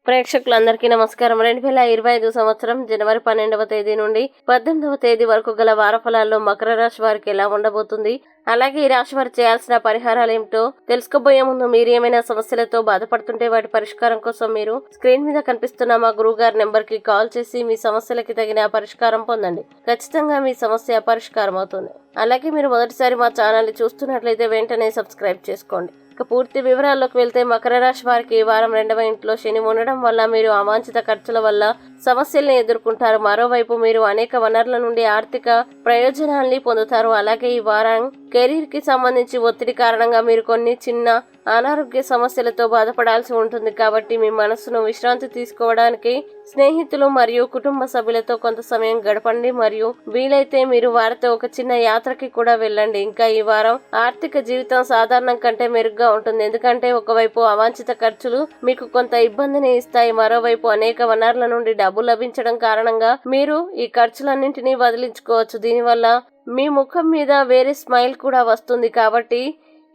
ప్రేక్షకులందరికీ నమస్కారం. 2025 సంవత్సరం జనవరి 12వ తేదీ నుండి 18వ తేదీ వరకు గల వారఫలాల్లో మకర రాశి వారికి ఎలా ఉండబోతుంది, అలాగే ఈ రాశి వారు చేయాల్సిన పరిహారాలు ఏమిటో తెలుసుకోబోయే ముందు మీరు ఏమైనా సమస్యలతో బాధపడుతుంటే వాటి పరిష్కారం కోసం మీరు స్క్రీన్ మీద కనిపిస్తున్న మా గురువు గారి నెంబర్ కి కాల్ చేసి మీ సమస్యలకి తగిన పరిష్కారం పొందండి. ఖచ్చితంగా మీ సమస్య పరిష్కారం అవుతుంది. అలాగే మీరు మొదటిసారి మా ఛానల్ ని చూస్తున్నట్లయితే వెంటనే సబ్స్క్రైబ్ చేసుకోండి. ఇక పూర్తి వివరాల్లోకి వెళ్తే మకర రాశి వారికి ఈ వారం 2వ ఇంట్లో శని ఉండడం వల్ల మీరు అవాంఛిత ఖర్చుల వల్ల సమస్యల్ని ఎదుర్కొంటారు. మరోవైపు మీరు అనేక వనరుల నుండి ఆర్థిక ప్రయోజనాల్ని పొందుతారు. అలాగే ఈ వారం కెరీర్ కి సంబంధించి ఒత్తిడి కారణంగా మీరు కొన్ని చిన్న అనారోగ్య సమస్యలతో బాధపడాల్సి ఉంటుంది. కాబట్టి మీ మనసును విశ్రాంతి తీసుకోవడానికి స్నేహితులు మరియు కుటుంబ సభ్యులతో కొంత సమయం గడపండి మరియు వీలైతే మీరు వారితో ఒక చిన్న యాత్రకి కూడా వెళ్ళండి. ఇంకా ఈ వారం ఆర్థిక జీవితం సాధారణం కంటే మెరుగ్గా ఉంటుంది. ఎందుకంటే ఒకవైపు అవాంఛిత ఖర్చులు మీకు కొంత ఇబ్బందిని ఇస్తాయి, మరోవైపు అనేక వనరుల నుండి డబ్బు లభించడం కారణంగా మీరు ఈ ఖర్చులన్నింటినీ వదిలించుకోవచ్చు. దీనివల్ల మీ ముఖం మీద వేరే స్మైల్ కూడా వస్తుంది. కాబట్టి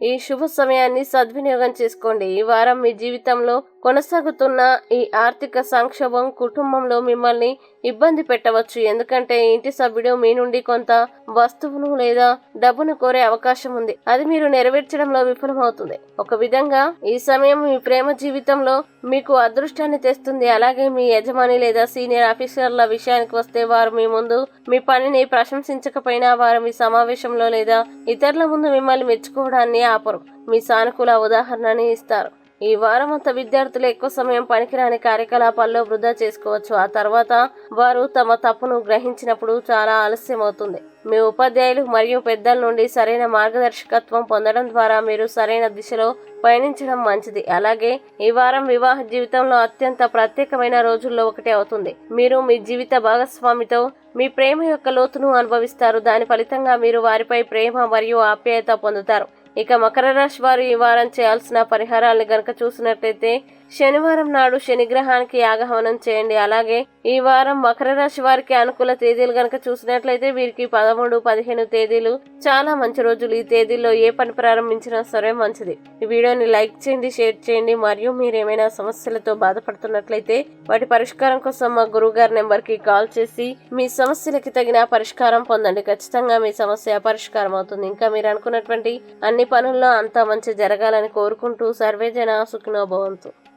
ఈ శుభ సమయాన్ని సద్వినియోగం చేసుకోండి. ఈ వారం మీ జీవితంలో కొనసాగుతున్న ఈ ఆర్థిక సంక్షోభం కుటుంబంలో మిమ్మల్ని ఇబ్బంది పెట్టవచ్చు. ఎందుకంటే ఇంటి సభ్యుడు మీ నుండి కొంత వస్తువును లేదా డబ్బును కోరే అవకాశం ఉంది. అది మీరు నెరవేర్చడంలో విఫలమవుతుంది. ఒక విధంగా ఈ సమయం మీ ప్రేమ జీవితంలో మీకు అదృష్టాన్ని తెస్తుంది. అలాగే మీ యజమాని లేదా సీనియర్ ఆఫీసర్ల విషయానికి వస్తే వారు మీ ముందు మీ పనిని ప్రశంసించకపోయినా వారు మీ సమావేశంలో లేదా ఇతరుల ముందు మిమ్మల్ని మెచ్చుకోవడాన్ని ఆపరు. మీ సానుకూల ఉదాహరణని ఇస్తారు. ఈ వారం అంతా విద్యార్థులు ఎక్కువ సమయం పనికిరాని కార్యకలాపాల్లో వృధా చేసుకోవచ్చు. ఆ తర్వాత వారు తమ తప్పును గ్రహించినప్పుడు చాలా ఆలస్యం అవుతుంది. మీ ఉపాధ్యాయులు మరియు పెద్దల నుండి సరైన మార్గదర్శకత్వం పొందడం ద్వారా మీరు సరైన దిశలో పయనించడం మంచిది. అలాగే ఈ వారం వివాహ జీవితంలో అత్యంత ప్రత్యేకమైన రోజుల్లో ఒకటి అవుతుంది. మీరు మీ జీవిత భాగస్వామితో మీ ప్రేమ యొక్క లోతును అనుభవిస్తారు. దాని ఫలితంగా మీరు వారిపై ప్రేమ మరియు ఆప్యాయత పొందుతారు. ఇక మకర రాశి వారు ఈ వారం చేయాల్సిన పరిహారాలను గనక చూసినట్లయితే శనివారం నాడు శనిగ్రహానికి యాగహవనం చేయండి. అలాగే ఈ వారం మకర రాశి వారికి అనుకూల తేదీలు గనక చూసినట్లయితే వీరికి 13, 15 తేదీలు చాలా మంచి రోజులు. ఈ తేదీల్లో ఏ పని ప్రారంభించినా సరే మంచిది. ఈ వీడియోని లైక్ చేయండి, షేర్ చేయండి మరియు మీరు ఏమైనా సమస్యలతో బాధపడుతున్నట్లయితే వాటి పరిష్కారం కోసం మా గురువు గారి నెంబర్ కి కాల్ చేసి మీ సమస్యలకి తగిన పరిష్కారం పొందండి. ఖచ్చితంగా మీ సమస్య పరిష్కారం అవుతుంది. ఇంకా మీరు అనుకున్నటువంటి అన్ని పనుల్లో అంతా మంచి జరగాలని కోరుకుంటూ సర్వేజన సుఖినో భవంతు.